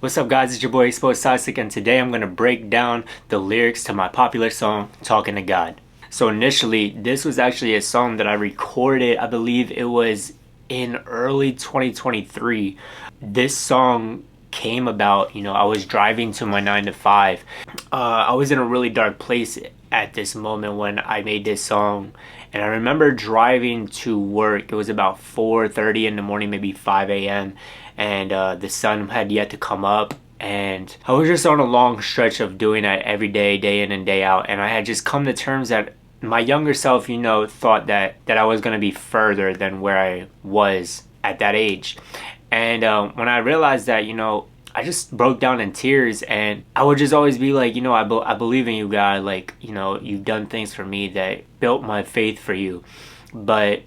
What's up guys, it's your boy Toxicc, and today I'm going to break down the lyrics to my popular song, Talking to God. So initially, this was actually a song that I recorded, I believe it was in early 2023. This song came about, I was driving to my 9 to 5. I was in a really dark place at this moment when I made this song, and I remember driving to work. It was about 4:30 in the morning, maybe 5 a.m., and the sun had yet to come up, and I was just on a long stretch of doing that every day, day in and day out, and I had just come to terms that my younger self, thought that I was going to be further than where I was at that age. And when I realized that, I just broke down in tears, and I would just always be like, I believe in you, God. Like, you've done things for me that built my faith for you. But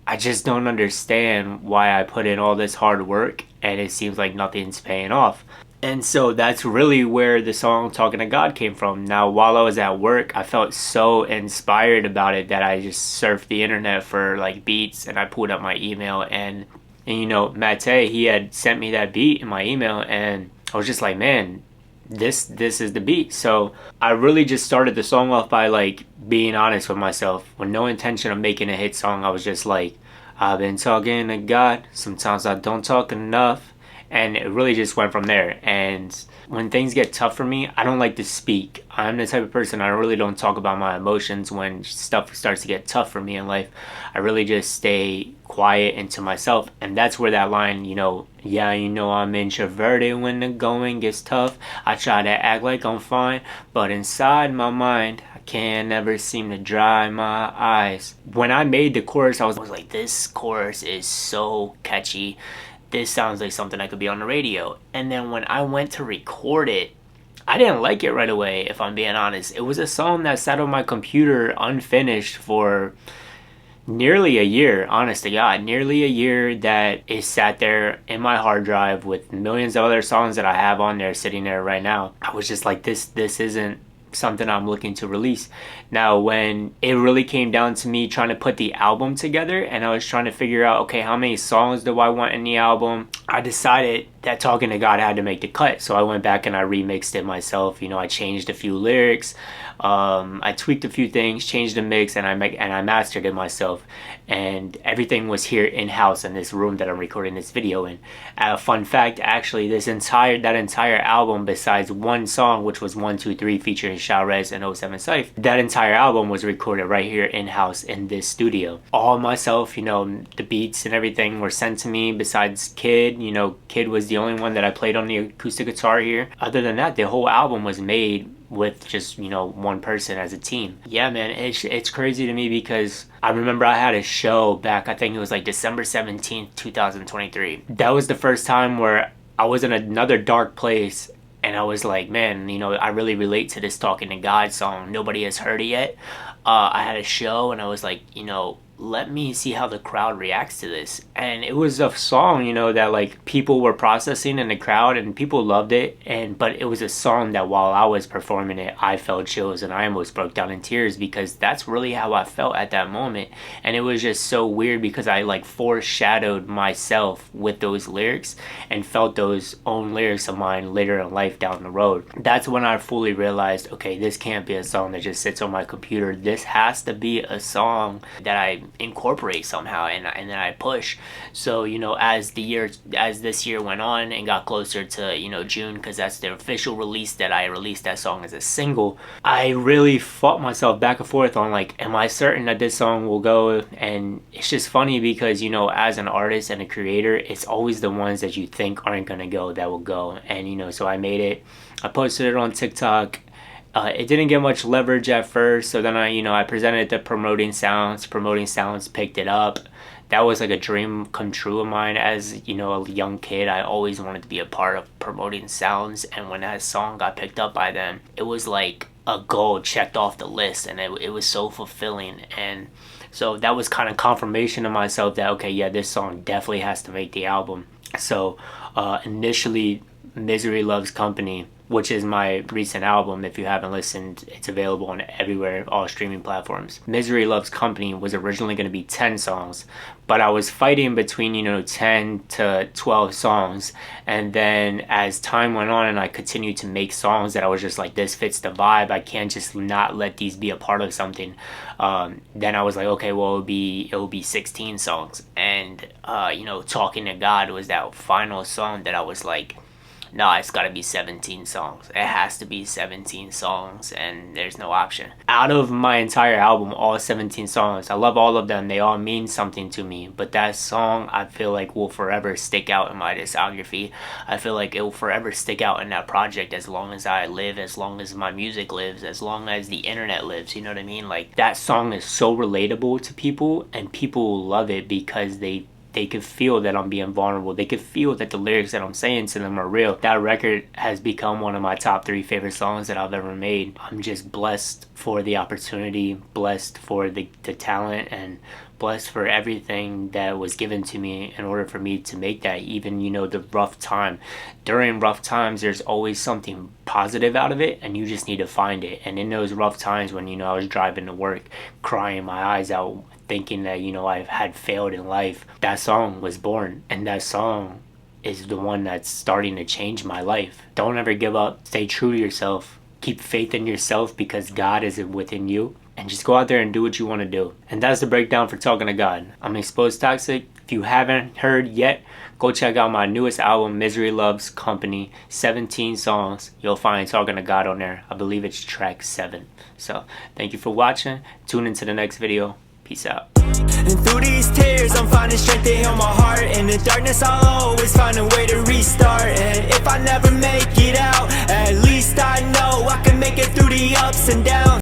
I just don't understand why I put in all this hard work and it seems like nothing's paying off. And so that's really where the song Talking to God came from. Now, while I was at work, I felt so inspired about it that I just surfed the internet for like beats, and I pulled up my email, and Mate, he had sent me that beat in my email, and I was just like, man, this is the beat. So I really just started the song off by like being honest with myself with no intention of making a hit song. I was just like, I've been talking to God, sometimes I don't talk enough, and it really just went from there. And when things get tough for me, I don't like to speak. I'm the type of person, I really don't talk about my emotions. When stuff starts to get tough for me in life, I really just stay quiet into myself. And that's where that line, yeah, I'm introverted when the going gets tough. I try to act like I'm fine, but inside my mind, I can never seem to dry my eyes. When I made the chorus, I was like, this chorus is so catchy. This sounds like something that could be on the radio. And then when I went to record it, I didn't like it right away, if I'm being honest. It was a song that sat on my computer unfinished for nearly a year, honest to God. Nearly a year that it sat there in my hard drive with millions of other songs that I have on there sitting there right now. I was just like, this isn't something I'm looking to release. Now, when it really came down to me trying to put the album together, and I was trying to figure out, okay, how many songs do I want in the album, I decided that Talking to God had to make the cut. So I went back and I remixed it myself. I changed a few lyrics, I tweaked a few things, changed the mix, and I mastered it myself. And everything was here in-house in this room that I'm recording this video in. Fun fact, actually, that entire album, besides one song, which was 123 featuring Rez and 07 Syph, that entire album was recorded right here in-house in this studio. All myself, the beats and everything were sent to me, besides Kid. Kid was the only one that I played on the acoustic guitar here. Other than that, the whole album was made with just one person as a team. Yeah, man, it's crazy to me because I remember I had a show back, I think it was like December 17th 2023. That was the first time where I was in another dark place, and I was like, man, I really relate to this Talking to God song. Nobody has heard it yet. I had a show, and I was like, let me see how the crowd reacts to this. And it was a song, that like people were processing in the crowd, and people loved it. But it was a song that while I was performing it, I felt chills and I almost broke down in tears, because that's really how I felt at that moment. And it was just so weird because I like foreshadowed myself with those lyrics and felt those own lyrics of mine later in life down the road. That's when I fully realized, okay, this can't be a song that just sits on my computer. This has to be a song that I incorporate somehow, and then I push. So as this year went on and got closer to June, because that's the official release that I released that song as a single, I really fought myself back and forth on like, am I certain that this song will go? And it's just funny because as an artist and a creator, it's always the ones that you think aren't gonna go that will go. And so I made it, I posted it on TikTok. It didn't get much leverage at first, so then I presented it to Promoting Sounds. Promoting Sounds picked it up. That was like a dream come true of mine as a young kid. I always wanted to be a part of Promoting Sounds, and when that song got picked up by them, it was like a goal checked off the list, and it was so fulfilling. And so that was kind of confirmation to myself that, okay, yeah, this song definitely has to make the album. So initially, Misery Loves Company which is my recent album. If you haven't listened, it's available on everywhere, all streaming platforms. Misery Loves Company was originally going to be 10 songs, but I was fighting between, 10 to 12 songs. And then as time went on and I continued to make songs that I was just like, this fits the vibe, I can't just not let these be a part of something. Then I was like, okay, well, it will be 16 songs. And, Talking to God was that final song that I was like, no, it's gotta be 17 songs. It has to be 17 songs, and there's no option. Out of my entire album, all 17 songs, I love all of them. They all mean something to me. But that song, I feel like, will forever stick out in my discography. I feel like it will forever stick out in that project as long as I live, as long as my music lives, as long as the internet lives. You know what I mean? Like, that song is so relatable to people, and people love it because they could feel that I'm being vulnerable. They could feel that the lyrics that I'm saying to them are real. That record has become one of my top 3 favorite songs that I've ever made. I'm just blessed for the opportunity, blessed for the talent, and blessed for everything that was given to me in order for me to make that. Even, the rough time. During rough times, there's always something positive out of it, and you just need to find it. And in those rough times when, I was driving to work, crying my eyes out, thinking that, I had failed in life, that song was born. And that song is the one that's starting to change my life. Don't ever give up. Stay true to yourself. Keep faith in yourself because God is within you. And just go out there and do what you want to do. And that's the breakdown for Talking to God. I'm Exposed Toxic. If you haven't heard yet, go check out my newest album, Misery Loves Company. 17 songs. You'll find Talking to God on there. I believe it's track 7. So thank you for watching. Tune into the next video. Peace out. And through these tears I'm finding strength to heal my heart. In the darkness I'll always find a way to restart. And if I never make it out, at least I know I can make it through the ups and downs.